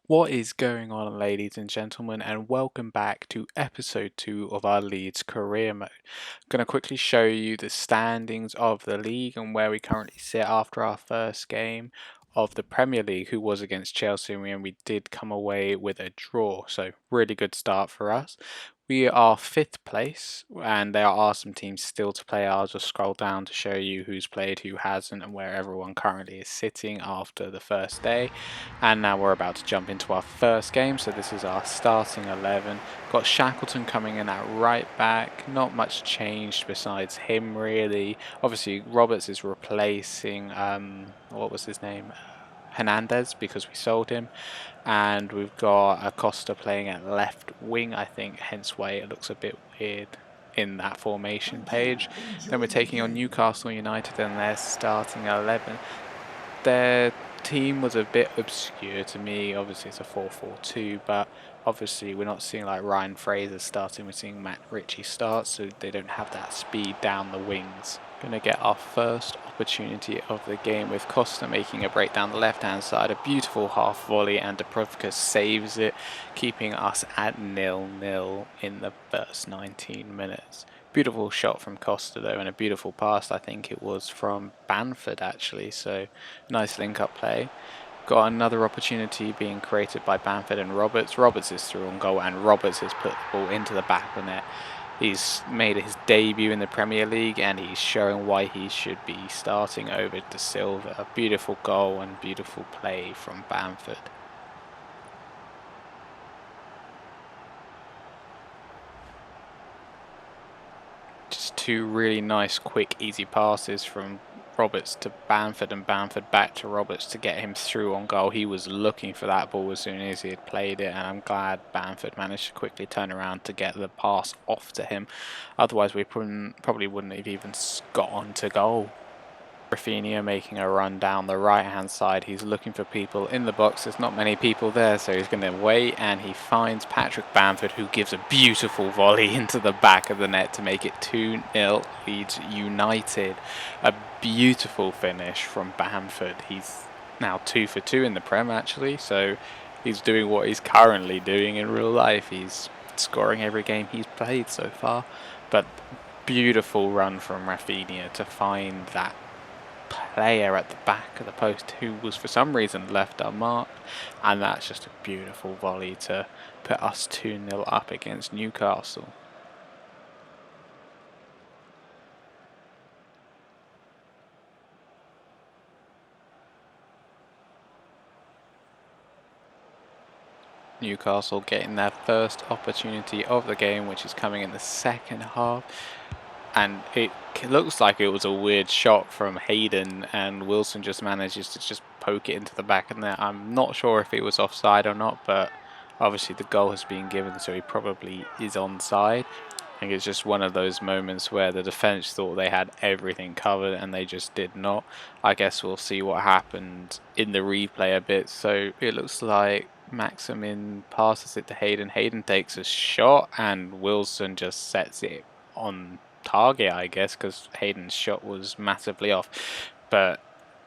What is going on, ladies and gentlemen, and welcome back to episode 2 of our Leeds career mode. I'm going to quickly show you the standings of the league and where we currently sit after our first game of the Premier League, who was against Chelsea, and we did come away with a draw. So, really good start for us. We are 5th place, and there are some teams still to play. I'll just scroll down to show you who's played, who hasn't, and where everyone currently is sitting after the first day. And now we're about to jump into our first game, so this is our starting 11. Got Shackleton coming in at right back, not much changed besides him really. Obviously Roberts is replacing, what was his name? Hernandez, because we sold him. And we've got Acosta playing at left wing, I think, hence why it looks a bit weird in that formation page. Then we're taking on Newcastle United and their starting 11. Their team was a bit obscure to me. Obviously it's a 4-4-2, but obviously we're not seeing like Ryan Fraser starting, we're seeing Matt Ritchie start, so they don't have that speed down the wings. Gonna get our first opportunity of the game with Costa making a break down the left hand side, a beautiful half volley, and Dubravka saves it, keeping us at 0-0 in the first 19 minutes. Beautiful shot from Costa though, and a beautiful pass. I think it was from BAMFORD actually, so nice link up play. Got another opportunity being created by BAMFORD and Roberts. Roberts is through on goal, and Roberts has put the ball into the back of the net. He's made his debut in the Premier League and he's showing why he should be starting over De Silva. A beautiful goal and beautiful play from BAMFORD. Just two really nice, quick, easy passes from Roberts to BAMFORD and BAMFORD back to Roberts to get him through on goal. He was looking for that ball as soon as he had played it, and I'm glad BAMFORD managed to quickly turn around to get the pass off to him. Otherwise we probably wouldn't have even got onto goal. Rafinha making a run down the right hand side. He's looking for people in the box. There's not many people there, so he's going to wait, and he finds Patrick BAMFORD, who gives a beautiful volley into the back of the net to make it 2-0 Leeds United. A beautiful finish from BAMFORD. He's now 2 for 2 in the Prem actually, so he's doing what he's currently doing in real life. He's scoring every game he's played so far. But beautiful run from Rafinha to find that player at the back of the post who was for some reason left unmarked, and that's just a beautiful volley to put us 2-0 up against Newcastle. Newcastle getting their first opportunity of the game, which is coming in the second half. And it looks like it was a weird shot from Hayden, and Wilson just manages to just poke it into the back of the net. I'm not sure if it was offside or not, but obviously the goal has been given, so he probably is onside. I think it's just one of those moments where the defence thought they had everything covered and they just did not. I guess we'll see what happened in the replay a bit. So it looks like Maximin passes it to Hayden. Hayden takes a shot and Wilson just sets it on target, I guess, because Hayden's shot was massively off. But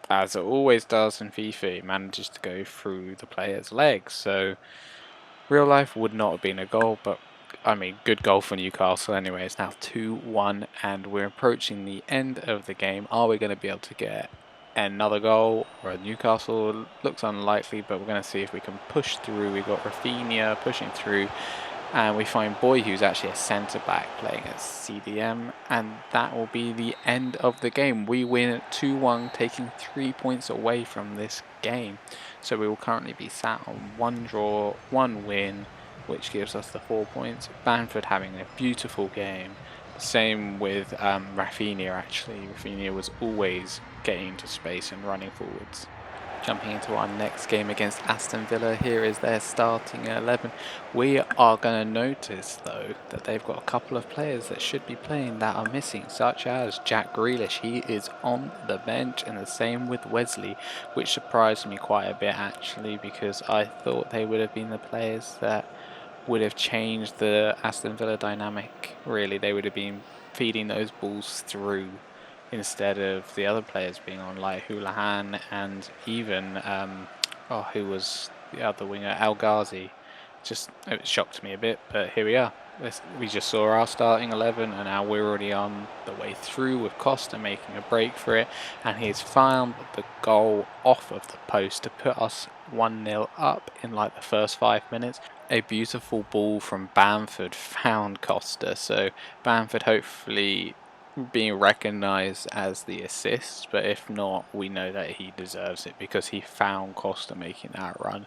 as it always does in FIFA, it manages to go through the player's legs. So real life would not have been a goal, but I mean, good goal for Newcastle anyway. It's now 2-1 and we're approaching the end of the game. Are we going to be able to get another goal or a Newcastle? Looks unlikely, but we're going to see if we can push through. We've got Rafinha pushing through, and we find Boy, who's actually a centre-back playing at CDM, and that will be the end of the game. We win at 2-1, taking 3 points away from this game. So we will currently be sat on 1 draw, 1 win, which gives us the 4 points. BAMFORD having a beautiful game. Same with Rafinha actually. Rafinha was always getting into space and running forwards. Jumping into our next game against Aston Villa, here is their starting 11. We are going to notice though that they've got a couple of players that should be playing that are missing, such as Jack Grealish. He is on the bench, and the same with Wesley, which surprised me quite a bit actually, because I thought they would have been the players that would have changed the Aston Villa dynamic. Really, they would have been feeding those balls through instead of the other players being on, like Houlihan and even who was the other winger, El Ghazi. It shocked me a bit, but here we are. We just saw our starting 11, and now we're already on the way through with Costa making a break for it, and he's found the goal off of the post to put us 1-0 up in like the first 5 minutes. A beautiful ball from Bamford found Costa, so Bamford hopefully being recognised as the assist, but if not, we know that he deserves it because he found Costa making that run,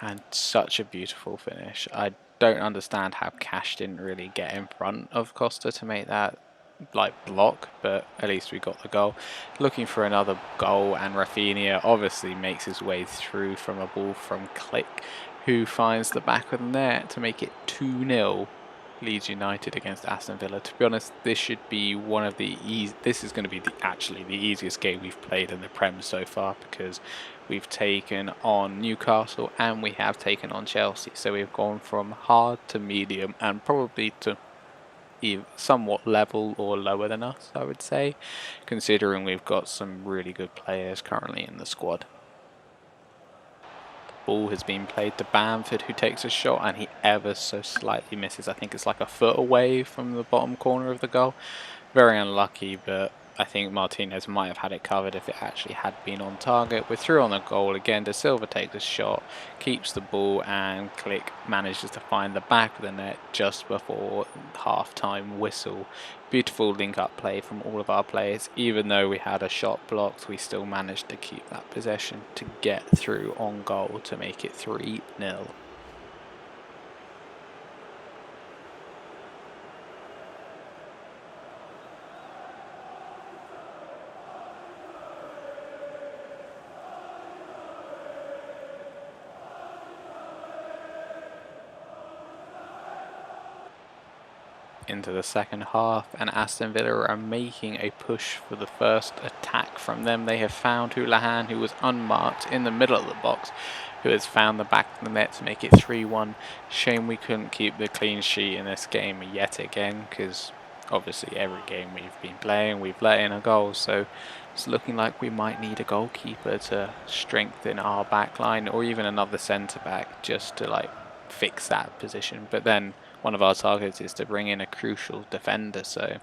and such a beautiful finish. I don't understand how Cash didn't really get in front of Costa to make that like block, but at least we got the goal. Looking for another goal, and Rafinha obviously makes his way through from a ball from Click, who finds the back of the net to make it 2-0. Leeds United against Aston Villa. To be honest, this should be one of the this is going to be actually the easiest game we've played in the Prem so far, because we've taken on Newcastle and we have taken on Chelsea. So we've gone from hard to medium and probably to somewhat level or lower than us, I would say, considering we've got some really good players currently in the squad. Ball has been played to Bamford, who takes a shot and he ever so slightly misses. I think it's like a foot away from the bottom corner of the goal. Very unlucky, but I think Martinez might have had it covered if it actually had been on target. We're through on the goal again. De Silva takes a shot, keeps the ball, and Click manages to find the back of the net just before half-time whistle. Beautiful link-up play from all of our players. Even though we had a shot blocked, we still managed to keep that possession to get through on goal to make it 3-0. Into the second half, and Aston Villa are making a push for the first attack from them. They have found Houlihan, who was unmarked in the middle of the box, who has found the back of the net to make it 3-1. Shame we couldn't keep the clean sheet in this game yet again, because obviously every game we've been playing we've let in a goal, so it's looking like we might need a goalkeeper to strengthen our back line, or even another centre back just to like fix that position. But then one of our targets is to bring in a crucial defender, so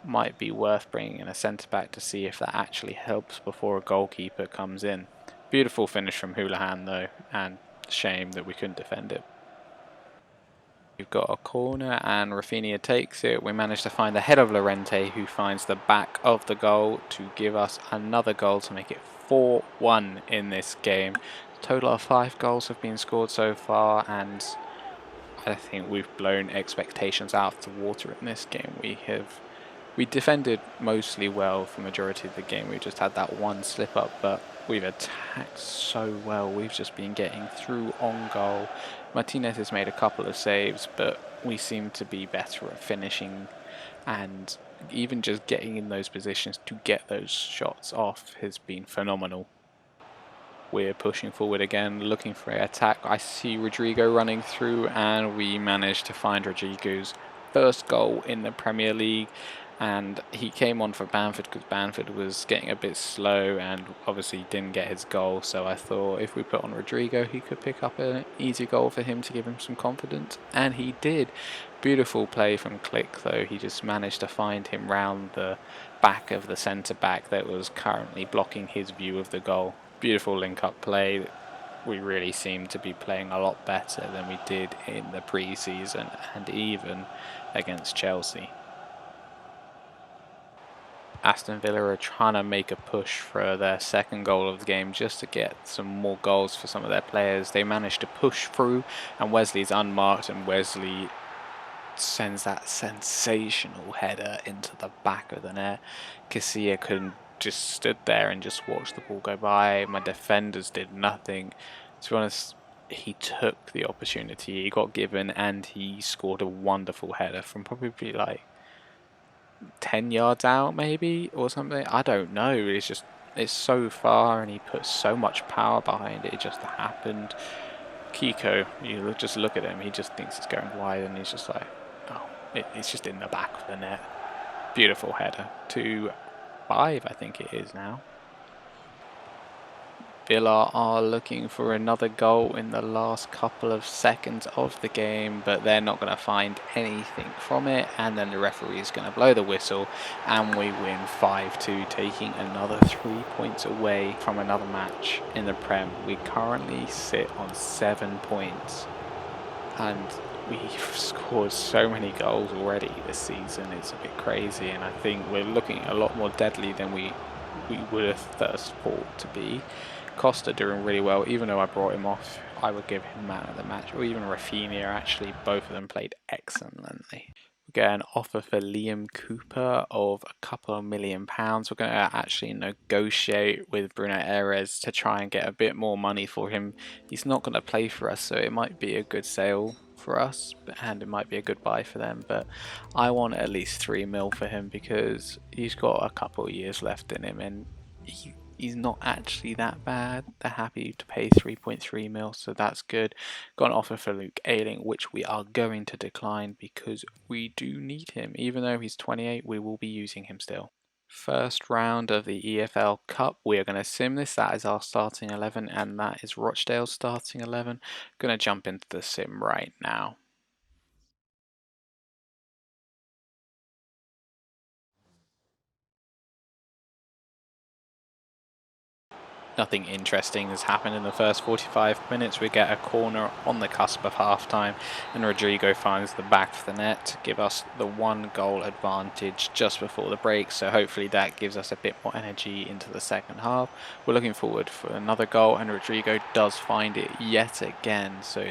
might be worth bringing in a centre back to see if that actually helps before a goalkeeper comes in. Beautiful finish from Houlihan though, and shame that we couldn't defend it. We've got a corner and Rafinha takes it. We managed to find the head of Llorente, who finds the back of the goal to give us another goal to make it 4-1 in this game. A total of 5 goals have been scored so far, and I think we've blown expectations out of the water in this game. We defended mostly well for the majority of the game. We just had that one slip up, but we've attacked so well. We've just been getting through on goal. Martinez has made a couple of saves, but we seem to be better at finishing, and even just getting in those positions to get those shots off has been phenomenal. We're pushing forward again, looking for an attack. I see Rodrigo running through, and we managed to find Rodrigo's first goal in the Premier League. And he came on for Bamford because Bamford was getting a bit slow and obviously didn't get his goal. So I thought if we put on Rodrigo, he could pick up an easy goal for him to give him some confidence. And he did. Beautiful play from Click, though. He just managed to find him round the back of the centre-back that was currently blocking his view of the goal. Beautiful link-up play. We really seem to be playing a lot better than we did in the pre-season and even against Chelsea. Aston Villa are trying to make a push for their second goal of the game just to get some more goals for some of their players. They managed to push through, and Wesley's unmarked, and Wesley sends that sensational header into the back of the net. Casilla couldn't, just stood there and just watched the ball go by. My defenders did nothing. To be honest, he took the opportunity he got given, and he scored a wonderful header from probably like 10 yards out maybe or something. I don't know. It's so far, and he put so much power behind it. It just happened. Kiko, you just look at him, he just thinks it's going wide, and he's just like, oh, it's just in the back of the net. Beautiful header. 2-5 I think it is now. Villa are looking for another goal in the last couple of seconds of the game, but they're not going to find anything from it, and then the referee is going to blow the whistle and we win 5-2, taking another 3 points away from another match in the Prem. We currently sit on 7 points and we've scored so many goals already this season. It's a bit crazy, and I think we're looking a lot more deadly than we would have first thought to be. Costa doing really well. Even though I brought him off, I would give him man of the match, or even Rafinha. Actually, both of them played excellently. We get an offer for Liam Cooper of a couple of £1 million. We're going to actually negotiate with Bruno Ares to try and get a bit more money for him. He's not going to play for us, so it might be a good sale for us, and it might be a good buy for them, but I want at least 3 mil for him because he's got a couple of years left in him, and he's not actually that bad. They're happy to pay 3.3 mil, so that's good. Got an offer for Luke Ayling, which we are going to decline because we do need him. Even though he's 28, we will be using him still. First round of the EFL Cup, we are going to sim this. That is our starting 11, and that is Rochdale's starting 11. Going to jump into the sim right now. Nothing interesting has happened in the first 45 minutes. We get a corner on the cusp of half-time, and Rodrigo finds the back of the net to give us the 1-goal advantage just before the break, so hopefully that gives us a bit more energy into the second half. We're looking forward for another goal, and Rodrigo does find it yet again, so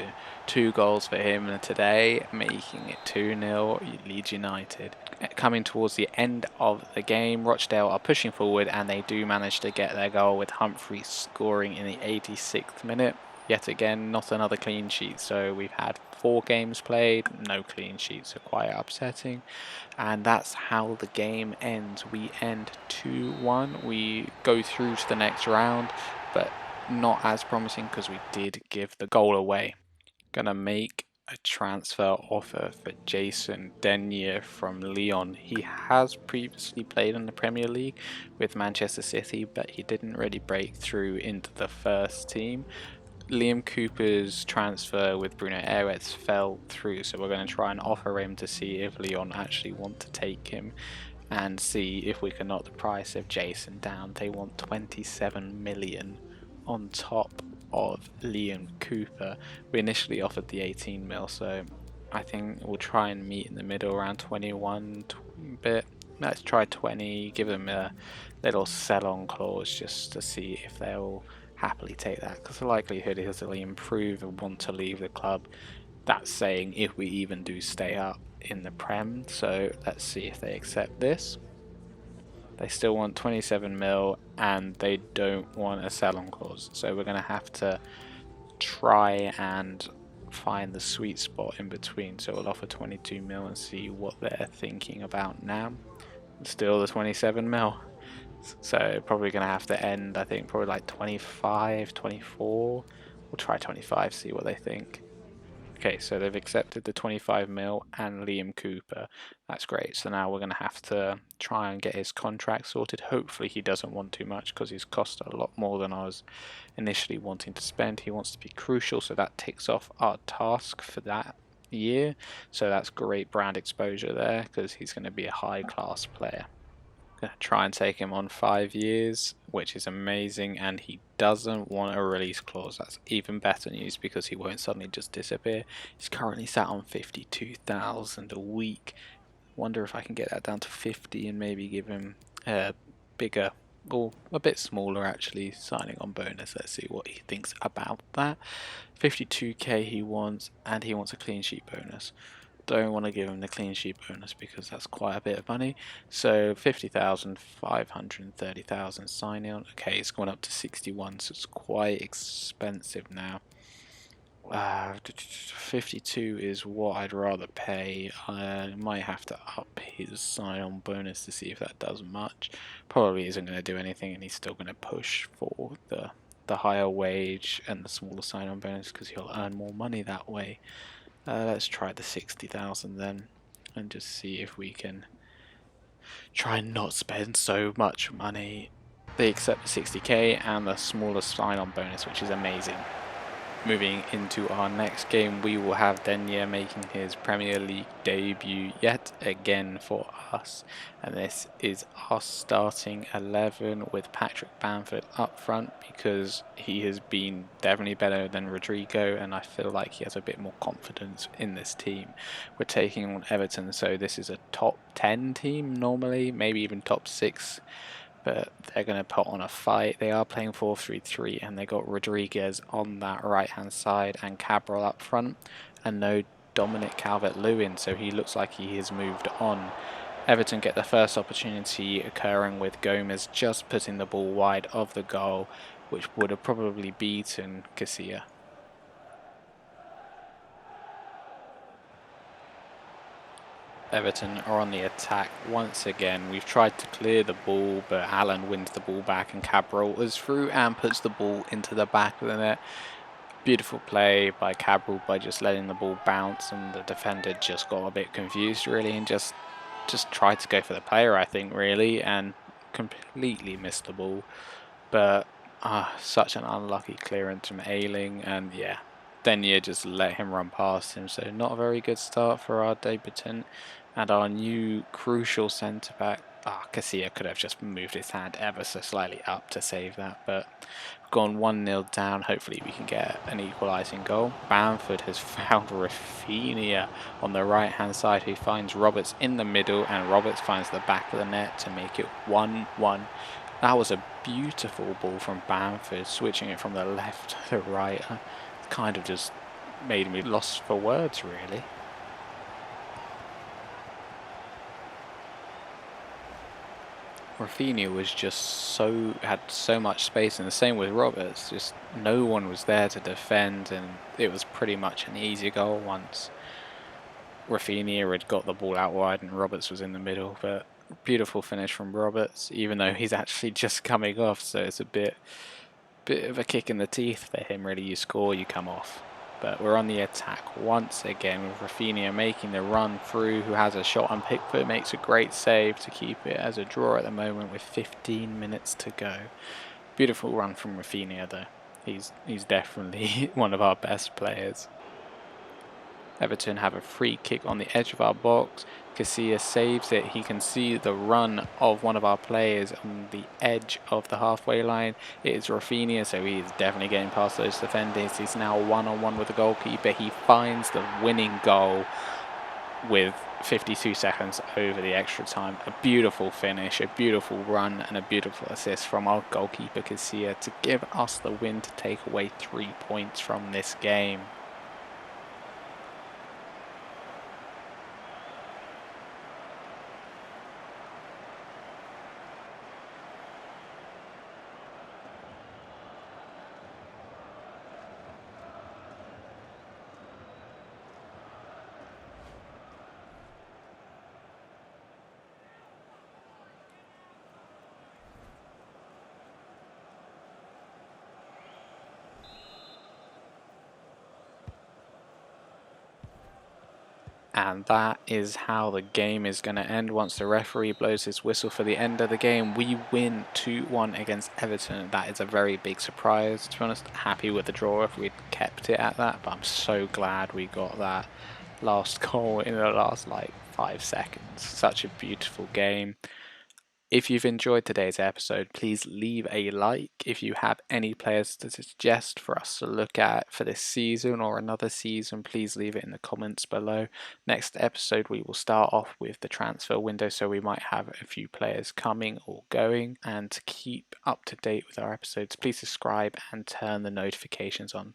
2 goals for him today, making it 2-0 Leeds United. Coming towards the end of the game, Rochdale are pushing forward, and they do manage to get their goal with Humphrey scoring in the 86th minute. Yet again, not another clean sheet, so we've had 4 games played, no clean sheets, so quite upsetting. And that's how the game ends. We end 2-1. We go through to the next round, but not as promising because we did give the goal away. Gonna make a transfer offer for Jason Denier from Lyon. He has previously played in the Premier League with Manchester City, but he didn't really break through into the first team. Liam Cooper's transfer with Bruno Ares fell through, so we're going to try and offer him to see if Lyon actually want to take him and see if we can knock the price of Jason down. They want 27 million on top of Liam Cooper. We initially offered the 18 mil, so I think we'll try and meet in the middle around 21 bit. Let's try 20, give them a little sell-on clause just to see if they'll happily take that, because the likelihood is they'll improve and want to leave the club. That's saying if we even do stay up in the Prem, so let's see if they accept this. They still want 27 mil and they don't want a sell-on clause, so we're going to have to try and find the sweet spot in between. So we'll offer 22 mil and see what they're thinking about now. Still the 27 mil, so probably going to have to end, I think, probably like 25, 24. We'll try 25, see what they think. Okay, so they've accepted the 25 mil and Liam Cooper. That's great. So now we're going to have to try and get his contract sorted. Hopefully he doesn't want too much because he's cost a lot more than I was initially wanting to spend. He wants to be crucial, so that ticks off our task for that year. So that's great brand exposure there because he's going to be a high-class player. Gonna try and take him on 5 years, which is amazing, and he doesn't want a release clause. That's even better news because he won't suddenly just disappear. He's currently sat on 52,000 a week. Wonder if I can get that down to 50 and maybe give him a bigger, or a bit smaller actually, signing on bonus. Let's see what he thinks about that. 52k he wants, and he wants a clean sheet bonus. Don't want to give him the clean sheet bonus because that's quite a bit of money. So 50,000, 530,000 signing on. Okay, it's gone up to 61, so it's quite expensive now. 52 is what I'd rather pay. I might have to up his sign-on bonus to see if that does much. Probably isn't going to do anything, and he's still going to push for the higher wage and the smaller sign-on bonus because he'll earn more money that way. Let's try the 60,000 then, and just see if we can try and not spend so much money. They accept the 60k and the smallest sign-on bonus, which is amazing. Moving into our next game, we will have Denye making his Premier League debut yet again for us. And this is our starting 11 with Patrick Bamford up front because he has been definitely better than Rodrigo and I feel like he has a bit more confidence in this team. We're taking on Everton, so this is a top 10 team normally, maybe even top 6. But they're going to put on a fight. They are playing 4-3-3 and they got Rodriguez on that right hand side and Cabral up front and no Dominic Calvert-Lewin, so he looks like he has moved on. Everton get the first opportunity occurring with Gomez just putting the ball wide of the goal, which would have probably beaten Casilla. Everton are on the attack once again. We've tried to clear the ball, but Allen wins the ball back and Cabral is through and puts the ball into the back of the net. Beautiful play by Cabral by just letting the ball bounce, and the defender just got a bit confused really and just tried to go for the player, I think, really, and completely missed the ball. But such an unlucky clearance from Ayling, and yeah, Denye just let him run past him, so not a very good start for our debutant. And our new crucial centre-back, Casilla could have just moved his hand ever so slightly up to save that, but we've gone 1-0 down. Hopefully we can get an equalising goal. Bamford has found Rafinha on the right-hand side, who finds Roberts in the middle, and Roberts finds the back of the net to make it 1-1. That was a beautiful ball from Bamford, switching it from the left to the right. Kind of just made me lost for words, really. Rafinha was just had so much space, and the same with Roberts. Just no one was there to defend, and it was pretty much an easy goal once Rafinha had got the ball out wide and Roberts was in the middle. But beautiful finish from Roberts, even though he's actually just coming off, so it's a bit of a kick in the teeth for him, really. You score, you come off. But we're on the attack once again with Rafinha making the run through, who has a shot, and Pickford makes a great save to keep it as a draw at the moment with 15 minutes to go. Beautiful run from Rafinha though. He's definitely one of our best players. Everton have a free kick on the edge of our box. Casilla saves it. He can see the run of one of our players on the edge of the halfway line. It is Rafinha, so he is definitely getting past those defenders. He's now one-on-one with the goalkeeper. He finds the winning goal with 52 seconds over the extra time. A beautiful finish, a beautiful run, and a beautiful assist from our goalkeeper Casilla to give us the win to take away 3 points from this game. And that is how the game is going to end. Once the referee blows his whistle for the end of the game, we win 2-1 against Everton. That is a very big surprise. To be honest, happy with the draw if we'd kept it at that, but I'm so glad we got that last goal in the last 5 seconds. Such a beautiful game. If you've enjoyed today's episode, please leave a like. If you have any players to suggest for us to look at for this season or another season, please leave it in the comments below. Next episode, we will start off with the transfer window, so we might have a few players coming or going. And to keep up to date with our episodes, please subscribe and turn the notifications on.